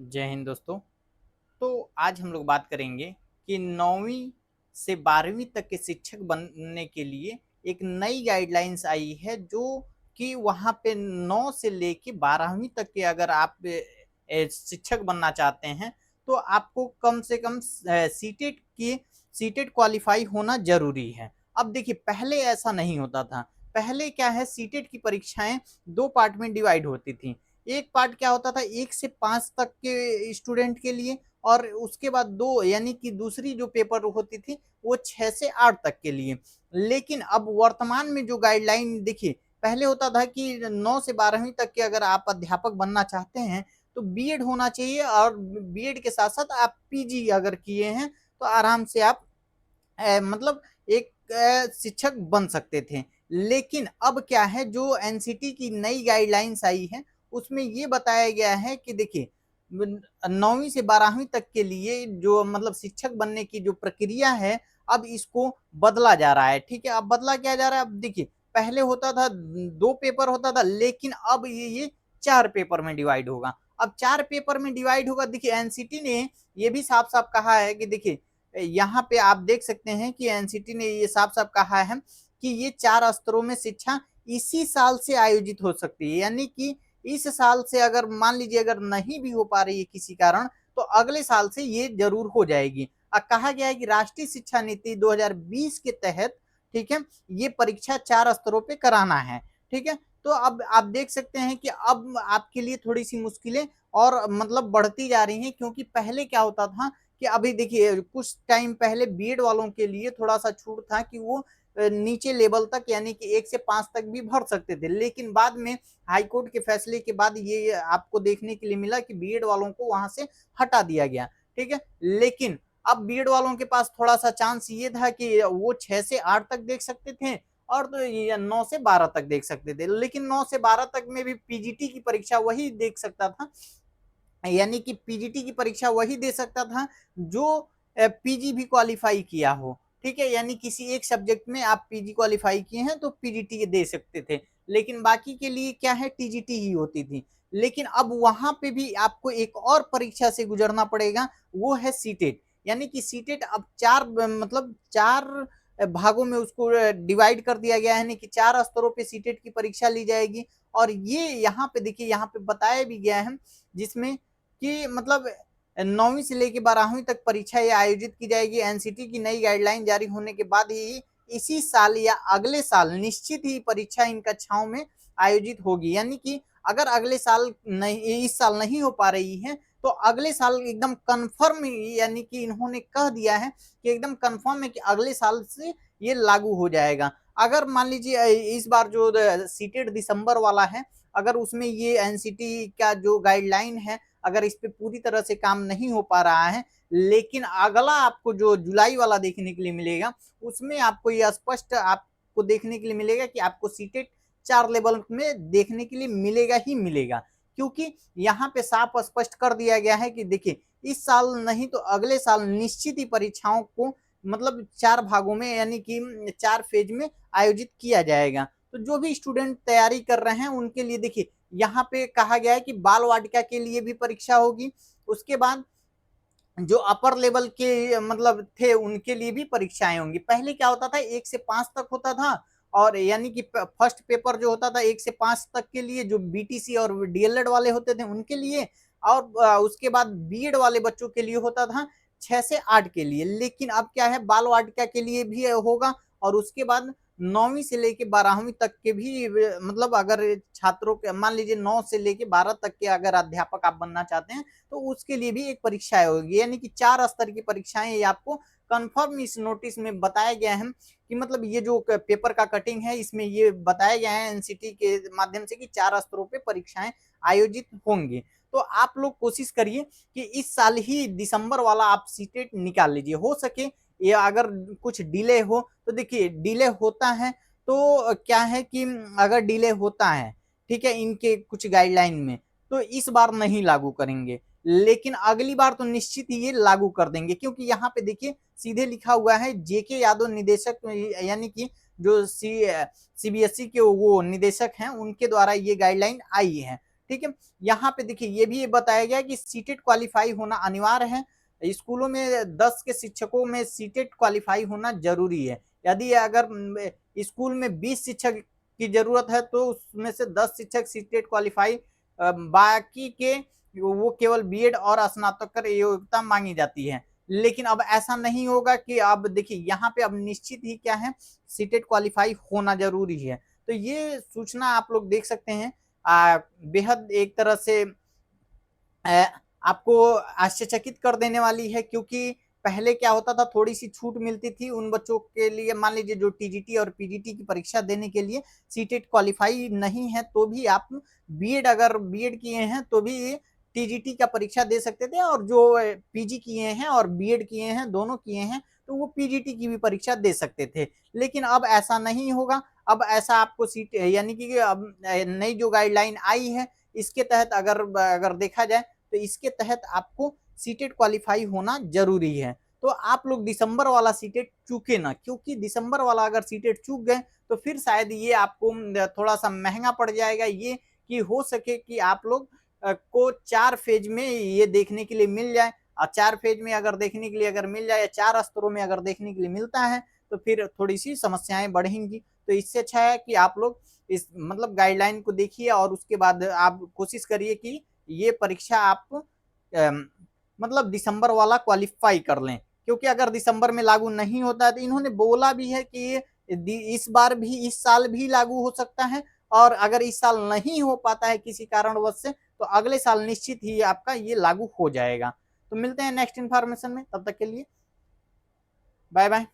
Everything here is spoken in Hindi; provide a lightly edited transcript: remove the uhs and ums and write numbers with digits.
जय हिंद दोस्तों। तो आज हम लोग बात करेंगे कि 9वीं से 12वीं तक के शिक्षक बनने के लिए एक नई गाइडलाइंस आई है, जो कि वहाँ पे 9 से लेके 12वीं तक के अगर आप शिक्षक बनना चाहते हैं तो आपको कम से कम सीटेट क्वालिफाई होना जरूरी है। अब देखिए, पहले ऐसा नहीं होता था। पहले क्या है, सीटेट की परीक्षाएं दो पार्ट में डिवाइड होती थी। एक पार्ट क्या होता था, 1 से 5 तक के स्टूडेंट के लिए, और उसके बाद दो यानी कि दूसरी जो पेपर होती थी वो 6 से 8 तक के लिए। लेकिन अब वर्तमान में जो गाइडलाइन देखिए, पहले होता था कि 9 से 12वीं तक के अगर आप अध्यापक बनना चाहते हैं तो बीएड होना चाहिए, और बीएड के साथ साथ आप पीजी अगर किए हैं तो आराम से आप मतलब एक शिक्षक बन सकते थे। लेकिन अब क्या है, जो एनसीटी की नई गाइडलाइंस आई है उसमें ये बताया गया है कि देखिए, 9वीं से 12वीं तक के लिए जो मतलब शिक्षक बनने की जो प्रक्रिया है, अब इसको बदला जा रहा है। ठीक है, अब बदला क्या जा रहा है, अब देखिए, पहले होता था 2 पेपर होता था, लेकिन अब ये 4 पेपर में डिवाइड होगा। अब 4 पेपर में डिवाइड होगा। देखिए, एनसीटी ने ये भी साफ साफ कहा है कि देखिए, यहाँ पे आप देख सकते हैं कि एनसीटी ने ये साफ साफ कहा है कि ये 4 स्तरों में शिक्षा इसी साल से आयोजित हो सकती है। यानी कि इस साल से अगर मान लीजिए अगर नहीं भी हो पा रही है किसी कारण, तो अगले साल से ये जरूर हो जाएगी। कहा गया है कि राष्ट्रीय शिक्षा नीति 2020 के तहत, ठीक है, ये परीक्षा 4 स्तरों पे कराना है। ठीक है, तो अब आप देख सकते हैं कि अब आपके लिए थोड़ी सी मुश्किलें और मतलब बढ़ती जा रही हैं, क्योंकि पहले क्या होता था कि अभी देखिए, कुछ टाइम पहले बीएड वालों के लिए थोड़ा सा छूट था कि वो नीचे लेवल तक यानी कि 1 से 5 तक भी भर सकते थे। लेकिन बाद में हाईकोर्ट के फैसले के बाद ये आपको देखने के लिए मिला कि बीएड वालों को वहां से हटा दिया गया। ठीक है, लेकिन अब बीएड वालों के पास थोड़ा सा चांस ये था कि वो 6 से 8 तक देख सकते थे, और तो ये 9 से 12 तक देख सकते थे। लेकिन 9 से 12 तक में भी पीजीटी की परीक्षा वही देख सकता था, यानी कि पीजीटी की परीक्षा वही दे सकता था जो पीजी भी क्वालिफाई किया हो। ठीक है, यानी किसी एक सब्जेक्ट में आप पीजी क्वालिफाई किए हैं तो पीजीटी दे सकते थे, लेकिन बाकी के लिए क्या है, टीजीटी ही होती थी। लेकिन अब वहां पे भी आपको एक और परीक्षा से गुजरना पड़ेगा, वो है सीटेट। यानी कि सीटेट अब मतलब 4 भागों में उसको डिवाइड कर दिया गया है, यानी कि 4 स्तरों पे सीटेट की परीक्षा ली जाएगी। और ये यहाँ पे देखिए, यहाँ पे बताया भी गया है जिसमें कि मतलब 9वीं से लेकर 12वीं तक परीक्षा ये आयोजित की जाएगी। एनसीटी की नई गाइडलाइन जारी होने के बाद ही इसी साल या अगले साल निश्चित ही परीक्षा इन कक्षाओं में आयोजित होगी। यानी कि अगर अगले साल नहीं, इस साल नहीं हो पा रही है, तो अगले साल एकदम कंफर्म, यानी कि इन्होंने कह दिया है कि एकदम कंफर्म है कि अगले साल से ये लागू हो जाएगा। अगर मान लीजिए इस बार जो सीटेड दिसंबर वाला है, अगर उसमें ये एनसीटी का जो गाइडलाइन है, अगर इस पे पूरी तरह से काम नहीं हो पा रहा है, लेकिन अगला आपको जो जुलाई वाला देखने के लिए मिलेगा, उसमें आपको ये स्पष्ट आपको देखने के लिए मिलेगा कि आपको सीटेट 4 लेवल में देखने के लिए मिलेगा ही मिलेगा। क्योंकि यहाँ पे साफ स्पष्ट कर दिया गया है कि देखिए, इस साल नहीं तो अगले साल निश्चित ही परीक्षाओं को मतलब 4 भागों में यानी कि 4 फेज में आयोजित किया जाएगा। तो जो भी स्टूडेंट तैयारी कर रहे हैं उनके लिए देखिए, यहाँ पे कहा गया है कि बाल वाटिका के लिए भी परीक्षा होगी। उसके बाद जो अपर लेवल के मतलब थे उनके लिए भी परीक्षाएं होंगी। पहले क्या होता था, 1 से 5 तक होता था, और यानी कि फर्स्ट पेपर जो होता था 1 से 5 तक के लिए, जो बीटीसी और डीएलएड वाले होते थे उनके लिए, और उसके बाद बीएड वाले बच्चों के लिए होता था 6 से 8 के लिए। लेकिन अब क्या है, बाल वाटिका के लिए भी होगा, और उसके बाद 9वीं से लेके 12वीं तक के भी मतलब अगर छात्रों के मान लीजिए 9 से लेके 12 तक के अगर अध्यापक आप बनना चाहते हैं तो उसके लिए भी एक परीक्षाएं होगी। यानी कि 4 स्तर की परीक्षाएं ये आपको कंफर्म इस नोटिस में बताया गया है कि मतलब ये जो पेपर का कटिंग है इसमें ये बताया गया है एनसीटी के माध्यम से कि 4 स्तरों पे परीक्षाएं आयोजित होंगी। तो आप लोग कोशिश करिए कि इस साल ही दिसंबर वाला आप सीटेट निकाल लीजिए। हो सके ये अगर कुछ डिले हो तो देखिए, डिले होता है तो क्या है कि अगर डिले होता है, ठीक है, इनके कुछ गाइडलाइन में, तो इस बार नहीं लागू करेंगे, लेकिन अगली बार तो निश्चित ही ये लागू कर देंगे। क्योंकि यहाँ पे देखिए सीधे लिखा हुआ है, जेके यादव निदेशक, यानी कि जो सीबीएसई के वो निदेशक हैं उनके द्वारा ये गाइडलाइन आई है। ठीक है। यहाँ पे देखिए ये भी बताया गया कि सीटेट क्वालिफाई होना अनिवार्य है। स्कूलों में 10 के शिक्षकों में सीटेट क्वालिफाई होना जरूरी है। यदि अगर स्कूल में 20 शिक्षक की जरूरत है तो उसमें से 10 शिक्षक सीटेट क्वालिफाई, बाकी के वो केवल बीएड और स्नातकोत्तर योग्यता मांगी जाती है। लेकिन अब ऐसा नहीं होगा कि अब देखिए यहाँ पे अब निश्चित ही क्या है, सीटेट क्वालिफाई होना जरूरी है। तो ये सूचना आप लोग देख सकते हैं, बेहद एक तरह से आपको आश्चर्यचकित कर देने वाली है, क्योंकि पहले क्या होता था, थोड़ी सी छूट मिलती थी उन बच्चों के लिए, मान लीजिए जो टीजीटी और पीजीटी की परीक्षा देने के लिए सीटेट क्वालिफाई नहीं है तो भी आप बीएड, अगर बीएड किए हैं तो भी टीजीटी का परीक्षा दे सकते थे, और जो पीजी किए हैं और बीएड किए हैं, दोनों किए हैं, तो वो पीजीटी की भी परीक्षा दे सकते थे। लेकिन अब ऐसा नहीं होगा। अब ऐसा आपको सीट, यानी कि अब नई जो गाइडलाइन आई है इसके तहत अगर अगर देखा जाए तो इसके तहत आपको सीटेट क्वालिफाई होना जरूरी है। तो आप लोग दिसंबर वाला सीटेट चूके ना, क्योंकि दिसंबर वाला अगर सीटेट चूक गए तो फिर शायद ये आपको थोड़ा सा महंगा पड़ जाएगा। ये कि हो सके कि आप लोग को 4 फेज में ये देखने के लिए मिल जाए, और 4 फेज में अगर देखने के लिए अगर मिल जाए, या 4 स्तरों में अगर देखने के लिए मिलता है तो फिर थोड़ी सी समस्याएं बढ़ेंगी। तो इससे अच्छा है कि आप लोग इस मतलब गाइडलाइन को देखिए और उसके बाद आप कोशिश करिए कि ये परीक्षा आप मतलब दिसंबर वाला क्वालिफाई कर लें। क्योंकि अगर दिसंबर में लागू नहीं होता है तो इन्होंने बोला भी है कि इस बार भी, इस साल भी लागू हो सकता है, और अगर इस साल नहीं हो पाता है किसी कारणवश से तो अगले साल निश्चित ही आपका ये लागू हो जाएगा। तो मिलते हैं नेक्स्ट इन्फॉर्मेशन में, तब तक के लिए बाय बाय।